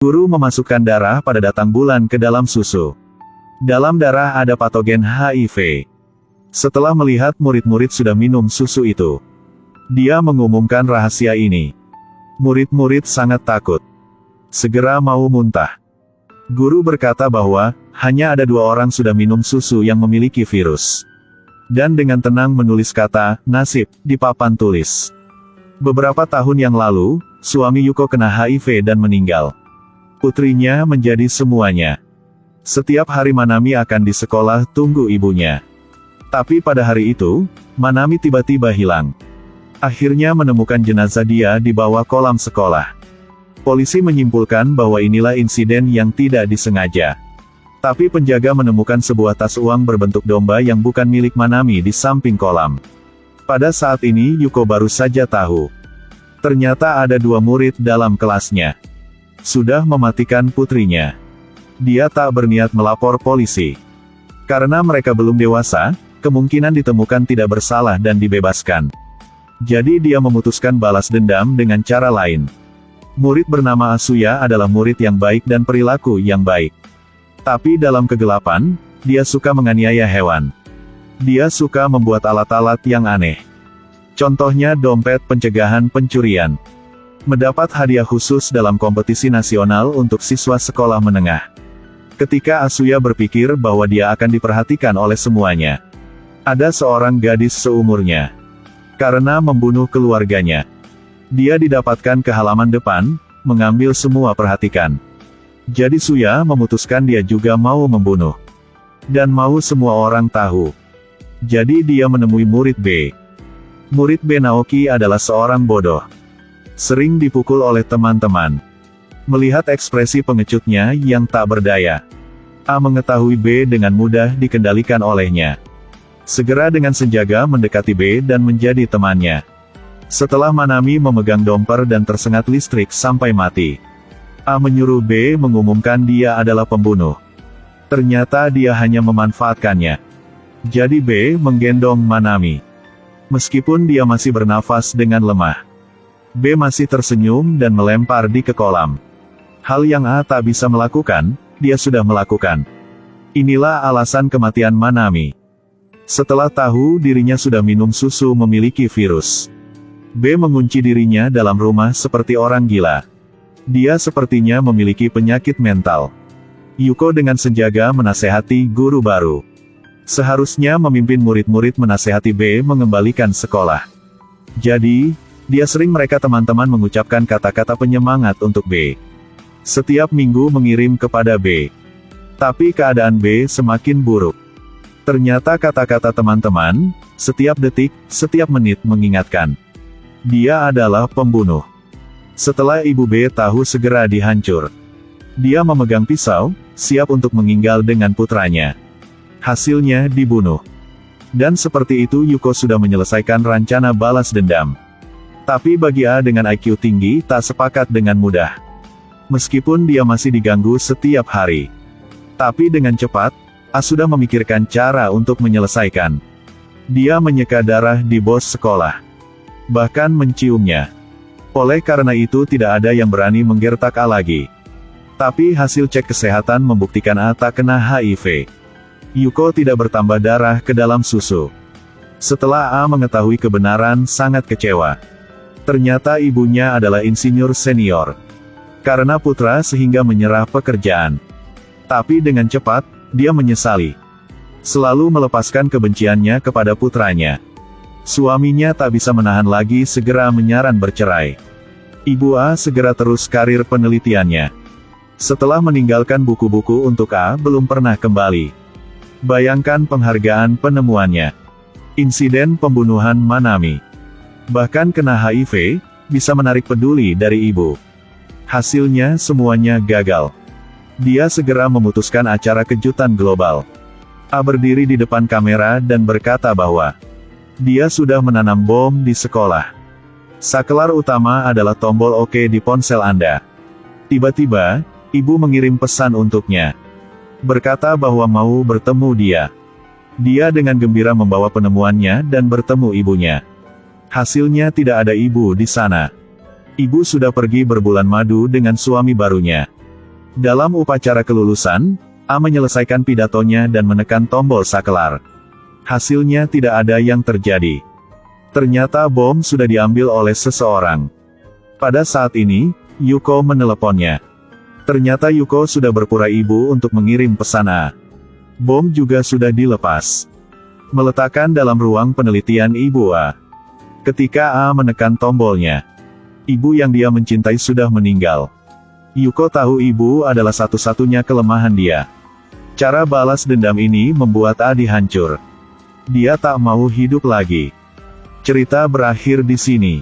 Guru memasukkan darah pada datang bulan ke dalam susu. Dalam darah ada patogen HIV. Setelah melihat murid-murid sudah minum susu itu, dia mengumumkan rahasia ini. Murid-murid sangat takut. Segera mau muntah. Guru berkata bahwa, hanya ada 2 orang sudah minum susu yang memiliki virus. Dan dengan tenang menulis kata, nasib, di papan tulis. Beberapa tahun yang lalu, suami Yuko kena HIV dan meninggal. Putrinya menjadi semuanya. Setiap hari Manami akan di sekolah tunggu ibunya. Tapi pada hari itu, Manami tiba-tiba hilang. Akhirnya menemukan jenazah dia di bawah kolam sekolah. Polisi menyimpulkan bahwa inilah insiden yang tidak disengaja. Tapi penjaga menemukan sebuah tas uang berbentuk domba yang bukan milik Manami di samping kolam. Pada saat ini Yuko baru saja tahu. Ternyata ada 2 murid dalam kelasnya. Sudah mematikan putrinya. Dia tak berniat melapor polisi. Karena mereka belum dewasa, kemungkinan ditemukan tidak bersalah dan dibebaskan. Jadi dia memutuskan balas dendam dengan cara lain. Murid bernama Asuya adalah murid yang baik dan perilaku yang baik. Tapi dalam kegelapan, dia suka menganiaya hewan. Dia suka membuat alat-alat yang aneh. Contohnya dompet pencegahan pencurian. Mendapat hadiah khusus dalam kompetisi nasional untuk siswa sekolah menengah. Ketika Asuya berpikir bahwa dia akan diperhatikan oleh semuanya, ada seorang gadis seumurnya. Karena membunuh keluarganya, dia didapatkan ke halaman depan, mengambil semua perhatikan. Jadi Suya memutuskan dia juga mau membunuh. Dan mau semua orang tahu. Jadi dia menemui murid B. Murid B Naoki adalah seorang bodoh. Sering dipukul oleh teman-teman. Melihat ekspresi pengecutnya yang tak berdaya, A mengetahui B dengan mudah dikendalikan olehnya. Segera dengan senjaga mendekati B dan menjadi temannya. Setelah Manami memegang domper dan tersengat listrik sampai mati, A menyuruh B mengumumkan dia adalah pembunuh. Ternyata dia hanya memanfaatkannya. Jadi B menggendong Manami. Meskipun dia masih bernafas dengan lemah, B masih tersenyum dan melempar di ke kolam. Hal yang A tak bisa melakukan, dia sudah melakukan. Inilah alasan kematian Manami. Setelah tahu dirinya sudah minum susu memiliki virus, B mengunci dirinya dalam rumah seperti orang gila. Dia sepertinya memiliki penyakit mental. Yuko dengan senjaga menasehati guru baru. Seharusnya memimpin murid-murid menasehati B mengembalikan sekolah. Jadi, dia sering mereka teman-teman mengucapkan kata-kata penyemangat untuk B. Setiap minggu mengirim kepada B. Tapi keadaan B semakin buruk. Ternyata kata-kata teman-teman, setiap detik, setiap menit mengingatkan. Dia adalah pembunuh. Setelah ibu B tahu segera dihancur. Dia memegang pisau, siap untuk meninggal dengan putranya. Hasilnya dibunuh. Dan seperti itu Yuko sudah menyelesaikan rencana balas dendam. Tapi bagi A dengan IQ tinggi tak sepakat dengan mudah. Meskipun dia masih diganggu setiap hari. Tapi dengan cepat, A sudah memikirkan cara untuk menyelesaikan. Dia menyeka darah di bos sekolah. Bahkan menciumnya. Oleh karena itu tidak ada yang berani menggertak A lagi. Tapi hasil cek kesehatan membuktikan A tak kena HIV. Yuko tidak bertambah darah ke dalam susu. Setelah A mengetahui kebenaran sangat kecewa. Ternyata ibunya adalah insinyur senior. Karena putra sehingga menyerah pekerjaan. Tapi dengan cepat, dia menyesali. Selalu melepaskan kebenciannya kepada putranya. Suaminya tak bisa menahan lagi segera menyaran bercerai. Ibu A segera terus karir penelitiannya. Setelah meninggalkan buku-buku untuk A belum pernah kembali. Bayangkan penghargaan penemuannya. Insiden pembunuhan Manami. Bahkan kena HIV, bisa menarik peduli dari ibu. Hasilnya semuanya gagal. Dia segera memutuskan acara kejutan global. A berdiri di depan kamera dan berkata bahwa dia sudah menanam bom di sekolah. Saklar utama adalah tombol OK di ponsel Anda. Tiba-tiba, ibu mengirim pesan untuknya. Berkata bahwa mau bertemu dia. Dia dengan gembira membawa penemuannya dan bertemu ibunya. Hasilnya tidak ada ibu di sana. Ibu sudah pergi berbulan madu dengan suami barunya. Dalam upacara kelulusan, A menyelesaikan pidatonya dan menekan tombol saklar. Hasilnya tidak ada yang terjadi. Ternyata bom sudah diambil oleh seseorang. Pada saat ini, Yuko meneleponnya. Ternyata Yuko sudah berpura ibu untuk mengirim pesan A. Bom juga sudah dilepas. Meletakkan dalam ruang penelitian ibu A. Ketika A menekan tombolnya, ibu yang dia mencintai sudah meninggal. Yuko tahu ibu adalah satu-satunya kelemahan dia. Cara balas dendam ini membuat Adi hancur. Dia tak mau hidup lagi. Cerita berakhir di sini.